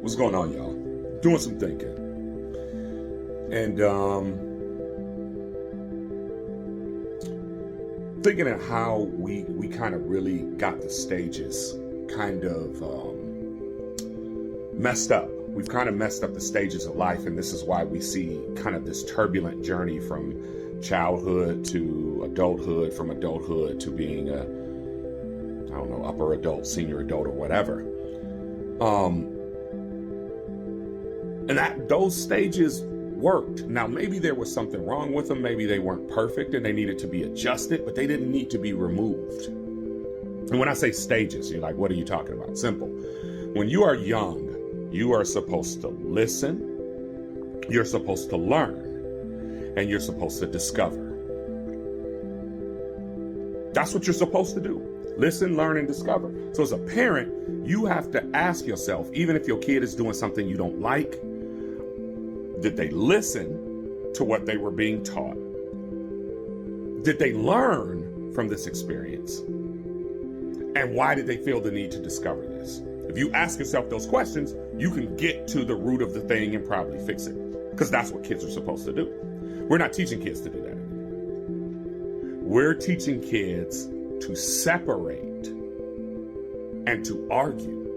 What's going on, y'all? Doing some thinking. And thinking of how we kind of really got the stages kind of messed up. We've kind of messed up the stages of life, and this is why we see kind of this turbulent journey from childhood to adulthood, from adulthood to being a, I don't know, upper adult, senior adult, or whatever. And that those stages worked. Now, maybe there was something wrong with them. Maybe they weren't perfect and they needed to be adjusted, but they didn't need to be removed. And when I say stages, you're like, what are you talking about? Simple. When you are young, you are supposed to listen, you're supposed to learn, and you're supposed to discover. That's what you're supposed to do. Listen, learn, and discover. So as a parent, you have to ask yourself, even if your kid is doing something you don't like, did they listen to what they were being taught? Did they learn from this experience? And why did they feel the need to discover this? If you ask yourself those questions, you can get to the root of the thing and probably fix it. Because that's what kids are supposed to do. We're not teaching kids to do that. We're teaching kids to separate and to argue,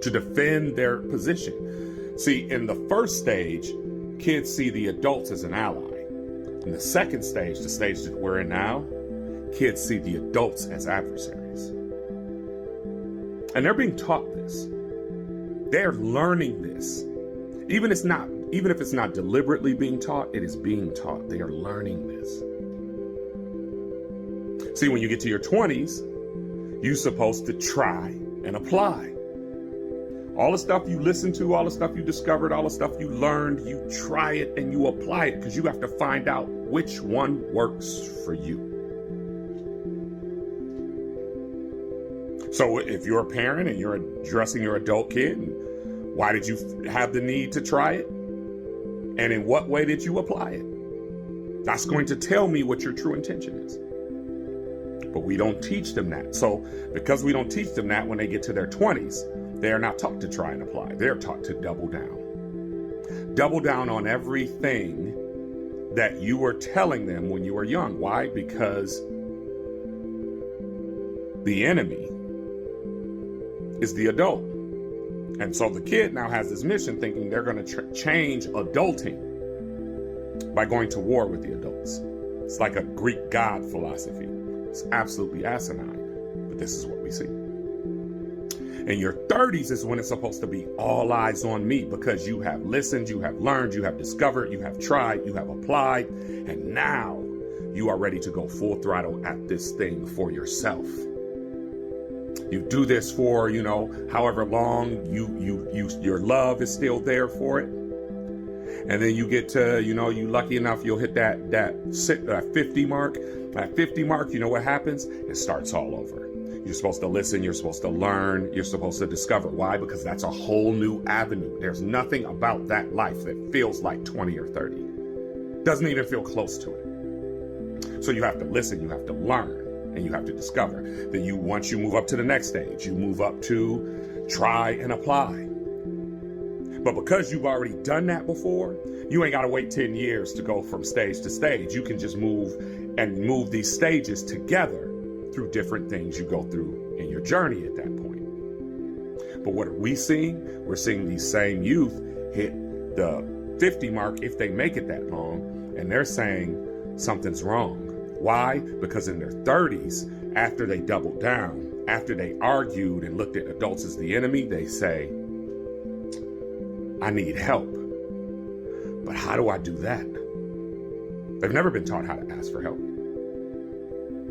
to defend their position. See, in the first stage, kids see the adults as an ally. In the second stage, the stage that we're in now, kids see the adults as adversaries. And they're being taught this. They're learning this. Even if it's not deliberately being taught, it is being taught. They are learning this. See, when you get to your 20s, you're supposed to try and apply. All the stuff you listened to, all the stuff you discovered, all the stuff you learned, you try it and you apply it because you have to find out which one works for you. So if you're a parent and you're addressing your adult kid, why did you have the need to try it? And in what way did you apply it? That's going to tell me what your true intention is. But we don't teach them that. So because we don't teach them that, when they get to their 20s, they are not taught to try and apply. They're taught to double down. Double down on everything that you were telling them when you were young. Why? Because the enemy is the adult. And so the kid now has this mission thinking they're going to change adulting by going to war with the adults. It's like a Greek god philosophy. It's absolutely asinine, but this is what we see. In your 30s is when it's supposed to be all eyes on me because you have listened, you have learned, you have discovered, you have tried, you have applied, and now you are ready to go full throttle at this thing for yourself. You do this for, however long your love is still there for it. And then you get to, you lucky enough, you'll hit that 50 mark. At 50 mark, you know what happens? It starts all over. You're supposed to listen. You're supposed to learn. You're supposed to discover. Why? Because that's a whole new avenue. There's nothing about that life that feels like 20 or 30. Doesn't even feel close to it. So you have to listen. You have to learn. And you have to discover. Then once you move up to the next stage, you move up to try and apply. But because you've already done that before, you ain't got to wait 10 years to go from stage to stage. You can just move these stages together through different things you go through in your journey at that point. But what are we seeing? We're seeing these same youth hit the 50 mark if they make it that long, and they're saying something's wrong. Why? Because in their 30s, after they doubled down, after they argued and looked at adults as the enemy, they say, I need help. But how do I do that? They've never been taught how to ask for help.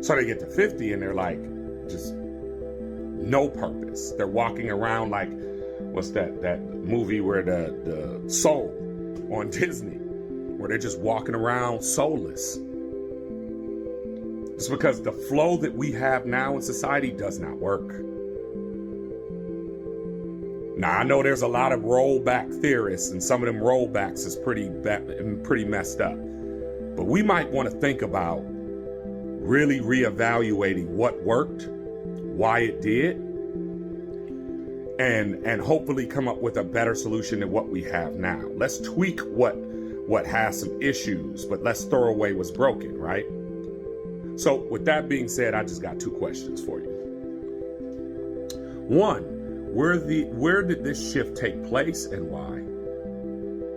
So they get to 50 and they're like, just no purpose. They're walking around like, what's that movie where the Soul on Disney, where they're just walking around soulless. It's because the flow that we have now in society does not work. Now, I know there's a lot of rollback theorists, and some of them rollbacks is pretty messed up. But we might want to think about really reevaluating what worked, why it did, and hopefully come up with a better solution than what we have now. Let's tweak what has some issues, but let's throw away what's broken, right? So with that being said, I just got two questions for you. One, where did this shift take place and why?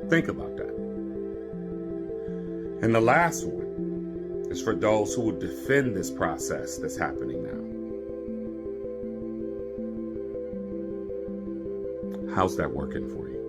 Think about that. And the last one is for those who will defend this process that's happening now. How's that working for you?